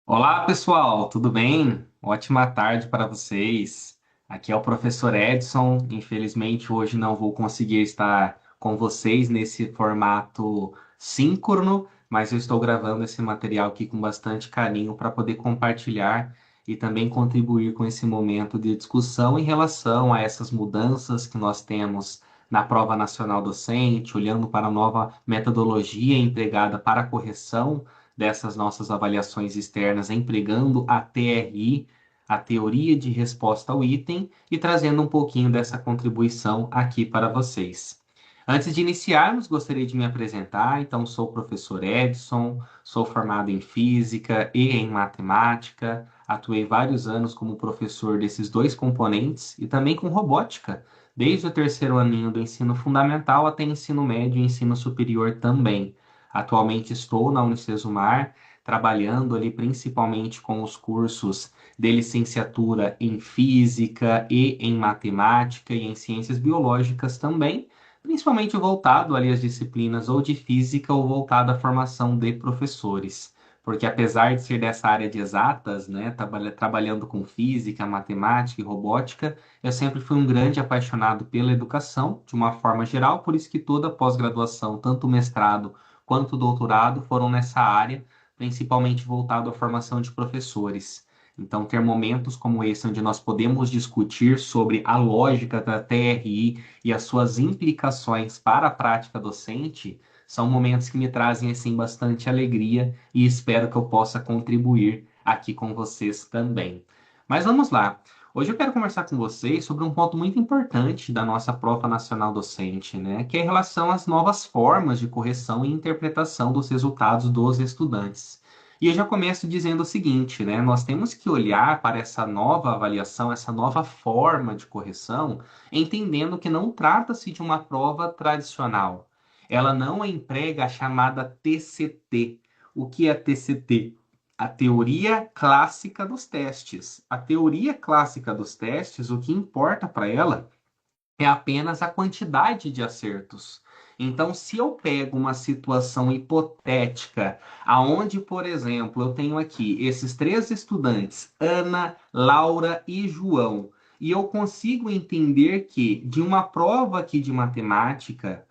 Olá, pessoal, tudo bem? Ótima tarde para vocês. Aqui é o professor Edson. Infelizmente, hoje não vou conseguir estar com vocês nesse formato síncrono, mas eu estou gravando esse material aqui com bastante carinho para poder compartilhar e também contribuir com esse momento de discussão em relação a essas mudanças que nós temos na Prova Nacional Docente, olhando para a nova metodologia empregada para a correção dessas nossas avaliações externas, empregando a TRI, a teoria de resposta ao item, e trazendo um pouquinho dessa contribuição aqui para vocês. Antes de iniciarmos, gostaria de me apresentar. Então, sou o professor Edson, sou formado em física e em matemática, atuei vários anos como professor desses dois componentes e também com robótica, desde o terceiro aninho do ensino fundamental até ensino médio e ensino superior também. Atualmente estou na Unicesumar, trabalhando ali principalmente com os cursos de licenciatura em física e em matemática e em ciências biológicas também, principalmente voltado ali às disciplinas ou de física ou voltado à formação de professores. Porque apesar de ser dessa área de exatas, né, trabalhando com física, matemática e robótica, eu sempre fui um grande apaixonado pela educação, de uma forma geral, por isso que toda pós-graduação, tanto o mestrado quanto o doutorado foram nessa área, principalmente voltado à formação de professores. Então, ter momentos como esse, onde nós podemos discutir sobre a lógica da TRI e as suas implicações para a prática docente, são momentos que me trazem assim bastante alegria e espero que eu possa contribuir aqui com vocês também. Mas vamos lá. Hoje eu quero conversar com vocês sobre um ponto muito importante da nossa prova nacional docente, né? Que é em relação às novas formas de correção e interpretação dos resultados dos estudantes. E eu já começo dizendo o seguinte, né? Nós temos que olhar para essa nova avaliação, essa nova forma de correção, entendendo que não trata-se de uma prova tradicional. Ela não emprega a chamada TCT. O que é TCT? A teoria clássica dos testes. A teoria clássica dos testes, o que importa para ela é apenas a quantidade de acertos. Então, se eu pego uma situação hipotética, aonde, por exemplo, eu tenho aqui esses três estudantes, Ana, Laura e João, e eu consigo entender que de uma prova aqui de matemática,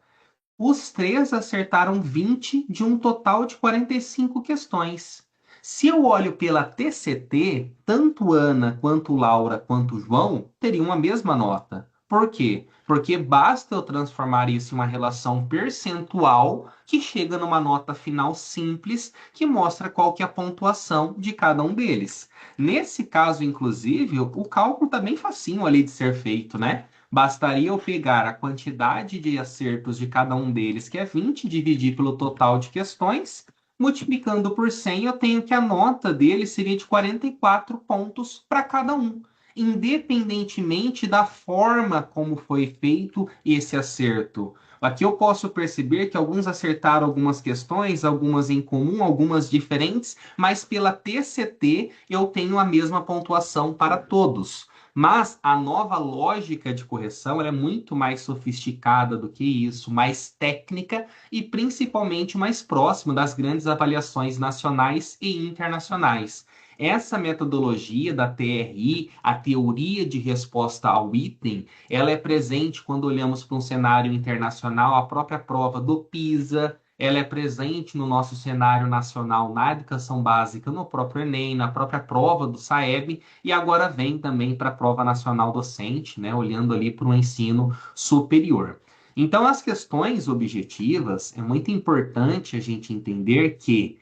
os três acertaram 20 de um total de 45 questões. Se eu olho pela TCT, tanto Ana quanto Laura quanto João teriam a mesma nota. Por quê? Porque basta eu transformar isso em uma relação percentual que chega numa nota final simples que mostra qual que é a pontuação de cada um deles. Nesse caso, inclusive, o cálculo está bem facinho ali de ser feito, né? Bastaria eu pegar a quantidade de acertos de cada um deles, que é 20, dividir pelo total de questões, multiplicando por 100, eu tenho que a nota dele seria de 44 pontos para cada um, independentemente da forma como foi feito esse acerto. Aqui eu posso perceber que alguns acertaram algumas questões, algumas em comum, algumas diferentes, mas pela TCT eu tenho a mesma pontuação para todos. Mas a nova lógica de correção ela é muito mais sofisticada do que isso, mais técnica e principalmente mais próxima das grandes avaliações nacionais e internacionais. Essa metodologia da TRI, a teoria de resposta ao item, ela é presente quando olhamos para um cenário internacional, a própria prova do PISA, ela é presente no nosso cenário nacional na educação básica, no próprio Enem, na própria prova do SAEB, e agora vem também para a prova nacional docente, né, olhando ali para o ensino superior. Então, as questões objetivas, é muito importante a gente entender que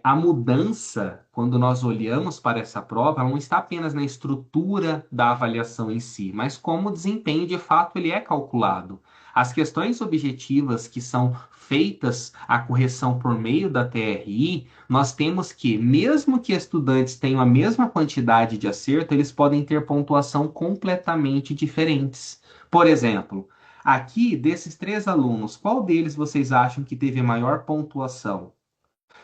a mudança, quando nós olhamos para essa prova, ela não está apenas na estrutura da avaliação em si, mas como o desempenho de fato ele é calculado. As questões objetivas que são feitas a correção por meio da TRI, nós temos que, mesmo que estudantes tenham a mesma quantidade de acerto, eles podem ter pontuação completamente diferentes. Por exemplo, aqui desses três alunos, qual deles vocês acham que teve a maior pontuação?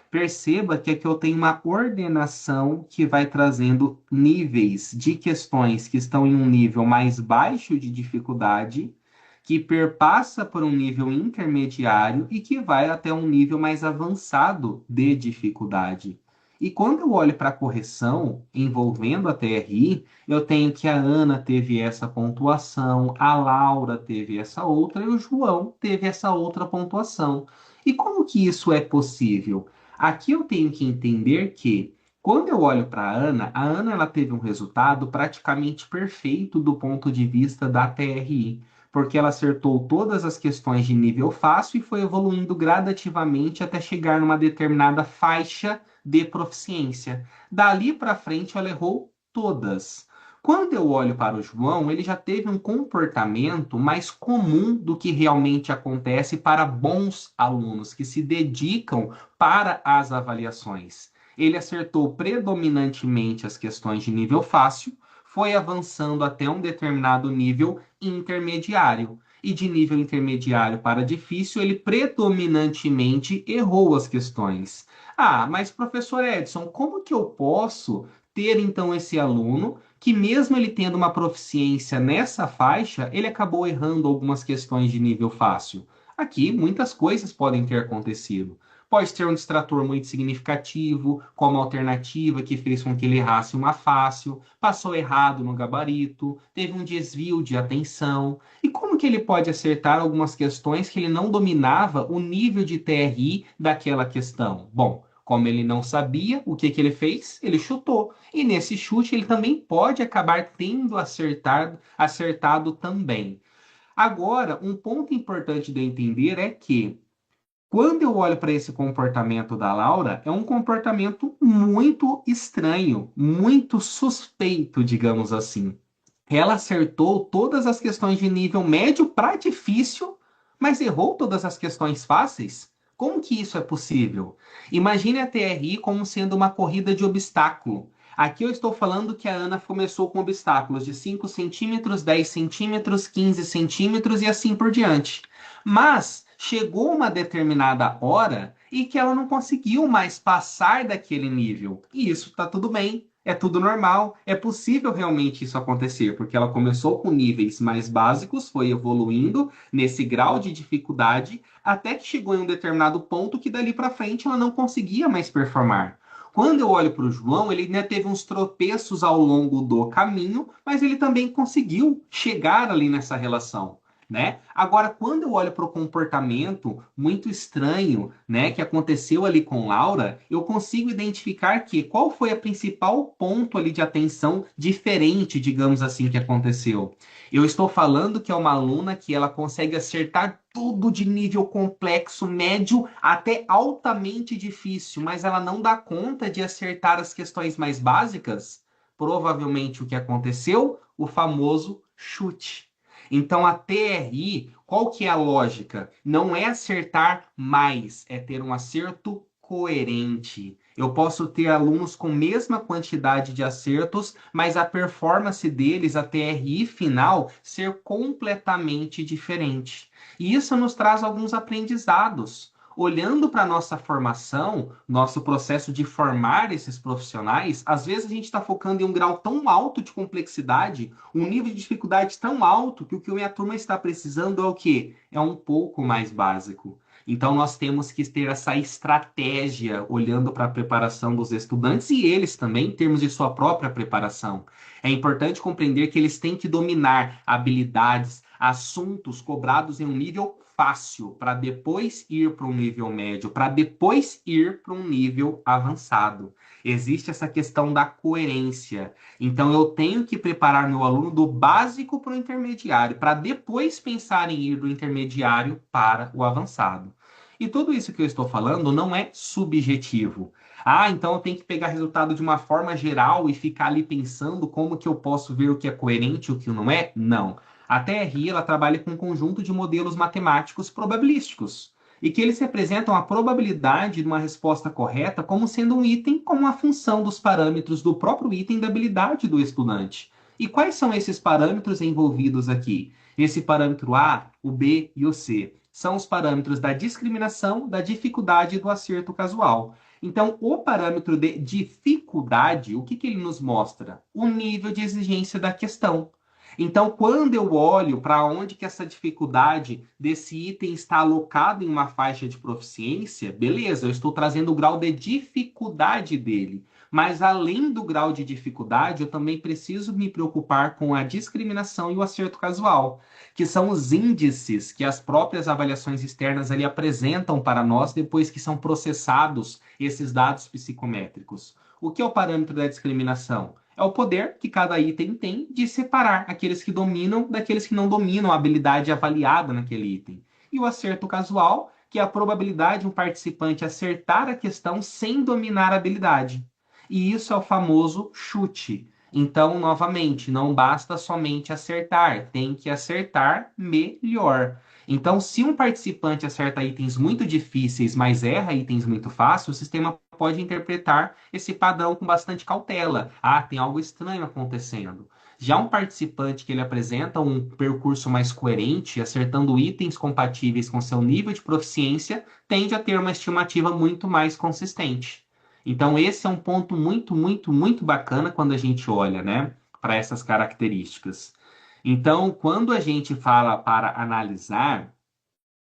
Perceba que aqui eu tenho uma ordenação que vai trazendo níveis de questões que estão em um nível mais baixo de dificuldade, que perpassa por um nível intermediário e que vai até um nível mais avançado de dificuldade. E quando eu olho para a correção envolvendo a TRI, eu tenho que a Ana teve essa pontuação, a Laura teve essa outra e o João teve essa outra pontuação. E como que isso é possível? Aqui eu tenho que entender que quando eu olho para a Ana ela teve um resultado praticamente perfeito do ponto de vista da TRI, porque ela acertou todas as questões de nível fácil e foi evoluindo gradativamente até chegar numa determinada faixa de proficiência. Dali para frente ela errou todas. Quando eu olho para o João, ele já teve um comportamento mais comum do que realmente acontece para bons alunos que se dedicam para as avaliações. Ele acertou predominantemente as questões de nível fácil, foi avançando até um determinado nível intermediário. E de nível intermediário para difícil, ele predominantemente errou as questões. Ah, mas professor Edson, como que eu posso ter então esse aluno que, mesmo ele tendo uma proficiência nessa faixa, ele acabou errando algumas questões de nível fácil? Aqui, muitas coisas podem ter acontecido. Pode ter um distrator muito significativo, como alternativa que fez com que ele errasse uma fácil, passou errado no gabarito, teve um desvio de atenção. E como que ele pode acertar algumas questões que ele não dominava o nível de TRI daquela questão? Bom, como ele não sabia, o que que ele fez? Ele chutou. E nesse chute ele também pode acabar tendo acertado também. Agora, um ponto importante de eu entender é que quando eu olho para esse comportamento da Laura, é um comportamento muito estranho, muito suspeito, digamos assim. Ela acertou todas as questões de nível médio para difícil, mas errou todas as questões fáceis? Como que isso é possível? Imagine a TRI como sendo uma corrida de obstáculo. Aqui eu estou falando que a Ana começou com obstáculos de 5 centímetros, 10 centímetros, 15 centímetros e assim por diante. Mas chegou uma determinada hora e que ela não conseguiu mais passar daquele nível. E isso está tudo bem, é tudo normal, é possível realmente isso acontecer, porque ela começou com níveis mais básicos, foi evoluindo nesse grau de dificuldade, até que chegou em um determinado ponto que dali para frente ela não conseguia mais performar. Quando eu olho para o João, ele ainda teve uns tropeços ao longo do caminho, mas ele também conseguiu chegar ali nessa relação. Né? Agora, quando eu olho para o comportamento muito estranho, né, que aconteceu ali com Laura, eu consigo identificar que qual foi a principal ponto ali de atenção diferente, digamos assim, que aconteceu. Eu estou falando que é uma aluna que ela consegue acertar tudo de nível complexo, médio até altamente difícil, mas ela não dá conta de acertar as questões mais básicas. Provavelmente o que aconteceu? O famoso chute. Então a TRI, qual que é a lógica? Não é acertar mais, é ter um acerto coerente. Eu posso ter alunos com mesma quantidade de acertos, mas a performance deles, a TRI final, ser completamente diferente. E isso nos traz alguns aprendizados. Olhando para a nossa formação, nosso processo de formar esses profissionais, às vezes a gente está focando em um grau tão alto de complexidade, um nível de dificuldade tão alto, que o que a minha turma está precisando é o quê? É um pouco mais básico. Então, nós temos que ter essa estratégia olhando para a preparação dos estudantes e eles também, em termos de sua própria preparação. É importante compreender que eles têm que dominar habilidades, assuntos cobrados em um nível fácil, para depois ir para um nível médio, para depois ir para um nível avançado. Existe essa questão da coerência. Então, eu tenho que preparar meu aluno do básico para o intermediário, para depois pensar em ir do intermediário para o avançado. E tudo isso que eu estou falando não é subjetivo. Ah, então eu tenho que pegar resultado de uma forma geral e ficar ali pensando como que eu posso ver o que é coerente e o que não é? Não. A TRI ela trabalha com um conjunto de modelos matemáticos probabilísticos e que eles representam a probabilidade de uma resposta correta como sendo um item como uma função dos parâmetros do próprio item da habilidade do estudante. E quais são esses parâmetros envolvidos aqui? Esse parâmetro A, o B e o C são os parâmetros da discriminação, da dificuldade e do acerto casual. Então, o parâmetro de dificuldade, o que ele nos mostra? O nível de exigência da questão. Então, quando eu olho para onde que essa dificuldade desse item está alocado em uma faixa de proficiência, beleza, eu estou trazendo o grau de dificuldade dele. Mas além do grau de dificuldade, eu também preciso me preocupar com a discriminação e o acerto casual, que são os índices que as próprias avaliações externas ali apresentam para nós depois que são processados esses dados psicométricos. O que é o parâmetro da discriminação? É o poder que cada item tem de separar aqueles que dominam daqueles que não dominam a habilidade avaliada naquele item. E o acerto casual, que é a probabilidade de um participante acertar a questão sem dominar a habilidade. E isso é o famoso chute. Então, novamente, não basta somente acertar, tem que acertar melhor. Então, se um participante acerta itens muito difíceis, mas erra itens muito fáceis, o sistema pode interpretar esse padrão com bastante cautela. Ah, tem algo estranho acontecendo. Já um participante que ele apresenta um percurso mais coerente, acertando itens compatíveis com seu nível de proficiência, tende a ter uma estimativa muito mais consistente. Então, esse é um ponto muito, muito, muito bacana quando a gente olha, né, para essas características. Então, quando a gente fala para analisar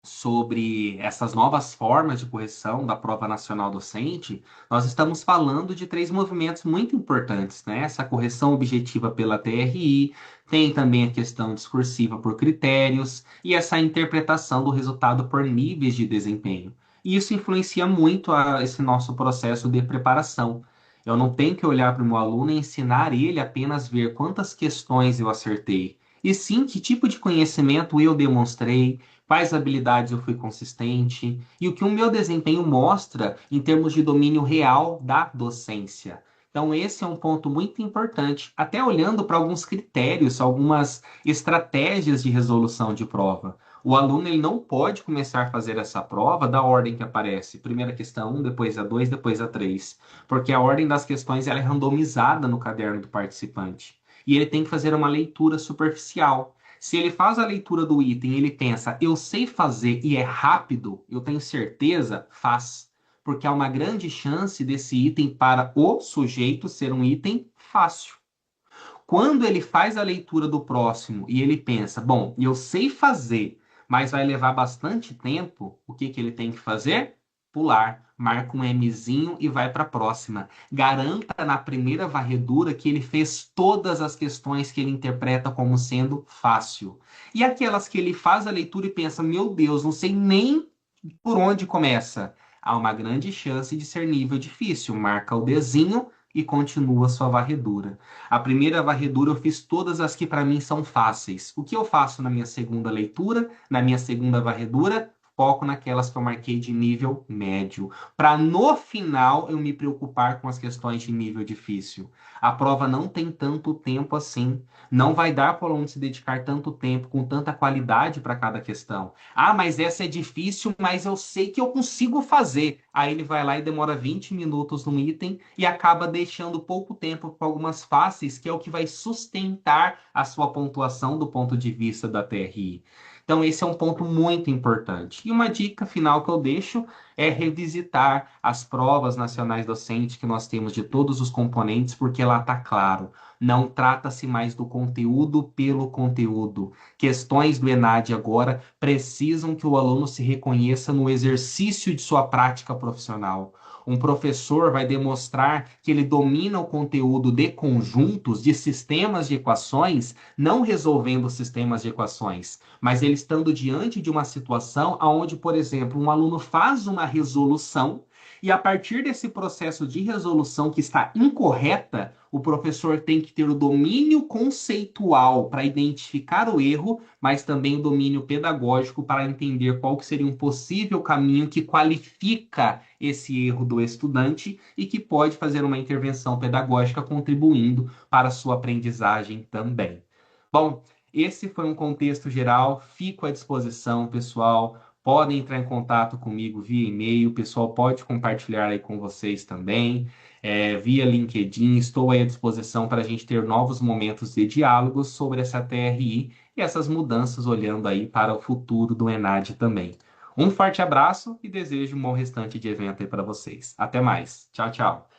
sobre essas novas formas de correção da prova nacional docente, nós estamos falando de três movimentos muito importantes, né? Essa correção objetiva pela TRI, tem também a questão discursiva por critérios e essa interpretação do resultado por níveis de desempenho. E isso influencia muito esse nosso processo de preparação. Eu não tenho que olhar para o meu aluno e ensinar ele apenas ver quantas questões eu acertei, e sim que tipo de conhecimento eu demonstrei, quais habilidades eu fui consistente e o que o meu desempenho mostra em termos de domínio real da docência. Então, esse é um ponto muito importante, até olhando para alguns critérios, algumas estratégias de resolução de prova. O aluno ele não pode começar a fazer essa prova da ordem que aparece. Primeira questão 1, depois a 2, depois a 3. Porque a ordem das questões ela é randomizada no caderno do participante. E ele tem que fazer uma leitura superficial. Se ele faz a leitura do item e ele pensa, eu sei fazer e é rápido, eu tenho certeza, faz. Porque há uma grande chance desse item para o sujeito ser um item fácil. Quando ele faz a leitura do próximo e ele pensa, bom, eu sei fazer, mas vai levar bastante tempo, o que que ele tem que fazer? Pular, marca um Mzinho e vai para a próxima. Garanta na primeira varredura que ele fez todas as questões que ele interpreta como sendo fácil. E aquelas que ele faz a leitura e pensa, meu Deus, não sei nem por onde começa. Há uma grande chance de ser nível difícil. Marca o Dzinho e continua sua varredura. A primeira varredura eu fiz todas as que para mim são fáceis. O que eu faço na minha segunda leitura, na minha segunda varredura? Foco naquelas que eu marquei de nível médio, para no final eu me preocupar com as questões de nível difícil. A prova não tem tanto tempo assim. Não vai dar para o aluno se dedicar tanto tempo, com tanta qualidade para cada questão. Ah, mas essa é difícil, mas eu sei que eu consigo fazer. Aí ele vai lá e demora 20 minutos num item e acaba deixando pouco tempo para algumas fáceis, que é o que vai sustentar a sua pontuação do ponto de vista da TRI. Então, esse é um ponto muito importante. E uma dica final que eu deixo é revisitar as provas nacionais docentes que nós temos de todos os componentes, porque lá está claro. Não trata-se mais do conteúdo pelo conteúdo. Questões do ENAD agora precisam que o aluno se reconheça no exercício de sua prática profissional. Um professor vai demonstrar que ele domina o conteúdo de conjuntos, de sistemas de equações, não resolvendo sistemas de equações, mas ele estando diante de uma situação onde, por exemplo, um aluno faz uma resolução e a partir desse processo de resolução que está incorreta, o professor tem que ter o domínio conceitual para identificar o erro, mas também o domínio pedagógico para entender qual que seria um possível caminho que qualifica esse erro do estudante e que pode fazer uma intervenção pedagógica contribuindo para a sua aprendizagem também. Bom, esse foi um contexto geral, fico à disposição, pessoal. Podem entrar em contato comigo via e-mail, o pessoal pode compartilhar aí com vocês também, via LinkedIn. Estou aí à disposição para a gente ter novos momentos de diálogos sobre essa TRI e essas mudanças, olhando aí para o futuro do ENAD também. Um forte abraço e desejo um bom restante de evento aí para vocês. Até mais. Tchau, tchau.